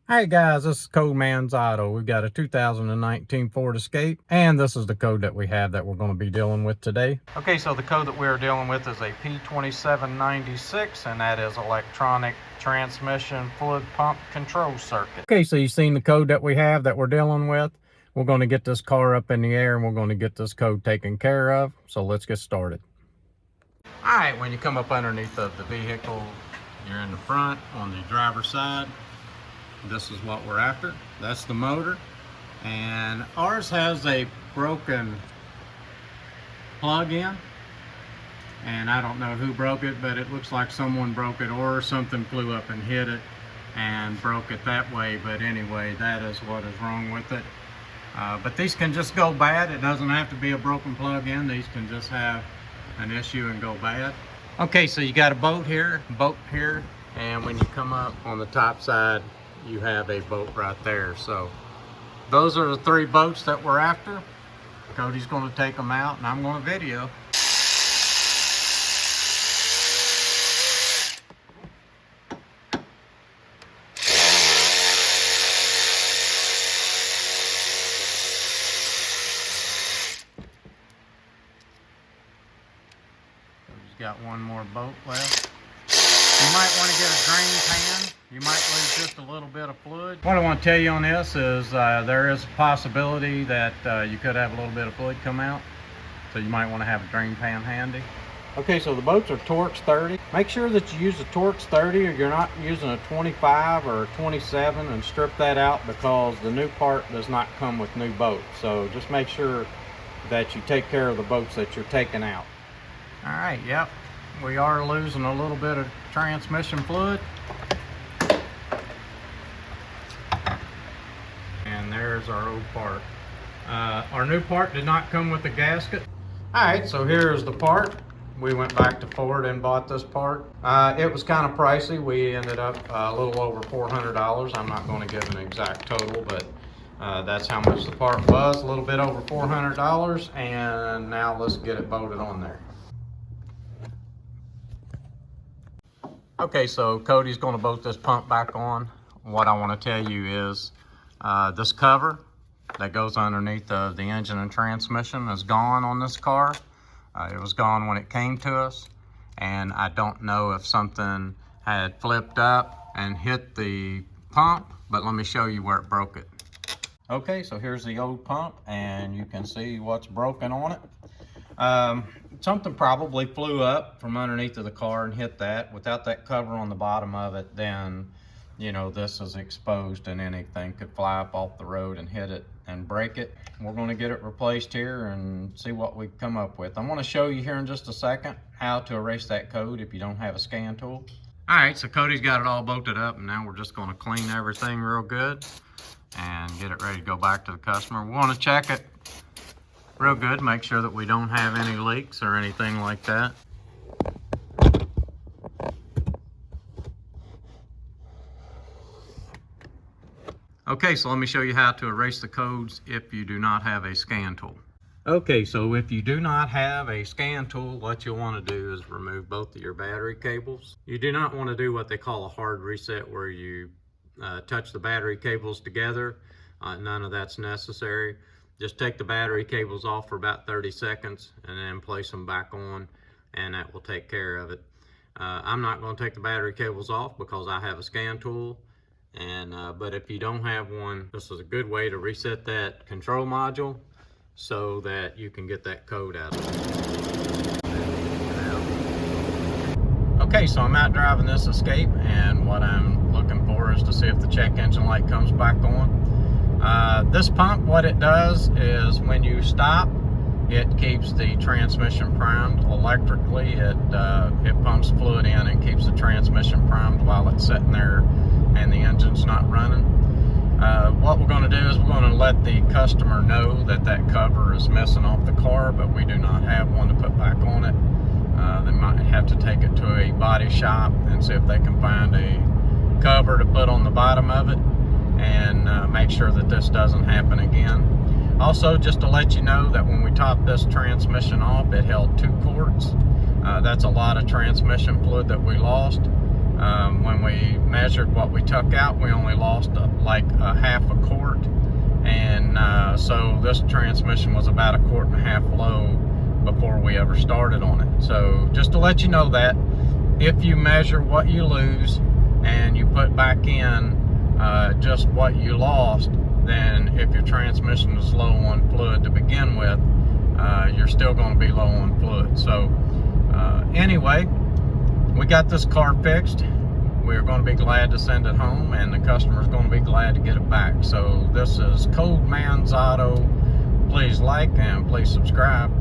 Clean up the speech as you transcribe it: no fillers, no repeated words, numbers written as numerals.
Hey guys, this is Code Man's Auto. We've got a 2019 Ford Escape, and this is the code that we have that we're going to be dealing with today. Okay, so the code that we're dealing with is a P2796, and that is electronic transmission fluid pump control circuit. Okay, so you've seen the code that we have that we're dealing with. We're going to get this car up in the air, and we're going to get this code taken care of. So let's get started. All right, when you come up underneath of the vehicle, you're in the front on the driver's side. This is what we're after. That's the motor, and ours has a broken plug-in, and I don't know who broke it, but it looks like someone broke it or something flew up and hit it and broke it that way. But anyway, that is what is wrong with it. But these can just go bad. It doesn't have to be a broken plug-in. These can just have an issue and go bad. Okay, so you got a bolt here, and when you come up on the top side, you have a bolt right there. So those are the three bolts that we're after. Cody's going to take them out, and I'm going to video. Cody's got one more bolt left. You might want to get a drain pan. You might lose just a little bit of fluid. What I want to tell you on this is there is a possibility that you could have a little bit of fluid come out. So you might want to have a drain pan handy. Okay, so the bolts are Torx 30. Make sure that you use a Torx 30 or you're not using a 25 or a 27, and strip that out because the new part does not come with new bolts. So just make sure that you take care of the bolts that you're taking out. All right, yep. We are losing a little bit of transmission fluid. And there's our old part. Our new part did not come with the gasket. All right, so here's the part. We went back to Ford and bought this part. It was kind of pricey. We ended up a little over $400. I'm not going to give an exact total, but that's how much the part was, a little bit over $400. And now let's get it bolted on there. Okay, so Cody's going to bolt this pump back on. What I want to tell you is this cover that goes underneath the engine and transmission is gone on this car. It was gone when it came to us, and I don't know if something had flipped up and hit the pump, but let me show you where it broke it. Okay, so here's the old pump, and you can see what's broken on it. Something probably flew up from underneath of the car and hit that. Without that cover on the bottom of it, then, you know, this is exposed and anything could fly up off the road and hit it and break it. We're going to get it replaced here and see what we come up with. I'm going to show you here in just a second how to erase that code if you don't have a scan tool. All right, so Cody's got it all bolted up, and now we're just going to clean everything real good and get it ready to go back to the customer. We want to check it real good, make sure that we don't have any leaks or anything like that. Okay, so let me show you how to erase the codes if you do not have a scan tool. Okay, so if you do not have a scan tool, what you'll want to do is remove both of your battery cables. You do not want to do what they call a hard reset, where you touch the battery cables together. None of that's necessary. Just take the battery cables off for about 30 seconds and then place them back on, and that will take care of it. I'm not going to take the battery cables off because I have a scan tool, but if you don't have one, this is a good way to reset that control module so that you can get that code out of it. Okay, so I'm out driving this Escape, and what I'm looking for is to see if the check engine light comes back on. This pump, what it does is when you stop, it keeps the transmission primed electrically. It pumps fluid in and keeps the transmission primed while it's sitting there and the engine's not running. What we're going to do is we're going to let the customer know that that cover is missing off the car, but we do not have one to put back on it. They might have to take it to a body shop and see if they can find a cover to put on the bottom of it, and make sure that this doesn't happen again. Also, just to let you know that when we topped this transmission off, it held 2 quarts. That's a lot of transmission fluid that we lost. When we measured what we took out, we only lost like a half a quart, and so this transmission was about a quart and a half low before we ever started on it. So just to let you know that if you measure what you lose and you put back in just what you lost, then if your transmission is low on fluid to begin with, you're still going to be low on fluid. So anyway, we got this car fixed. We're going to be glad to send it home, and the customer's going to be glad to get it back. So this is Cold Man's Auto. Please like and please subscribe.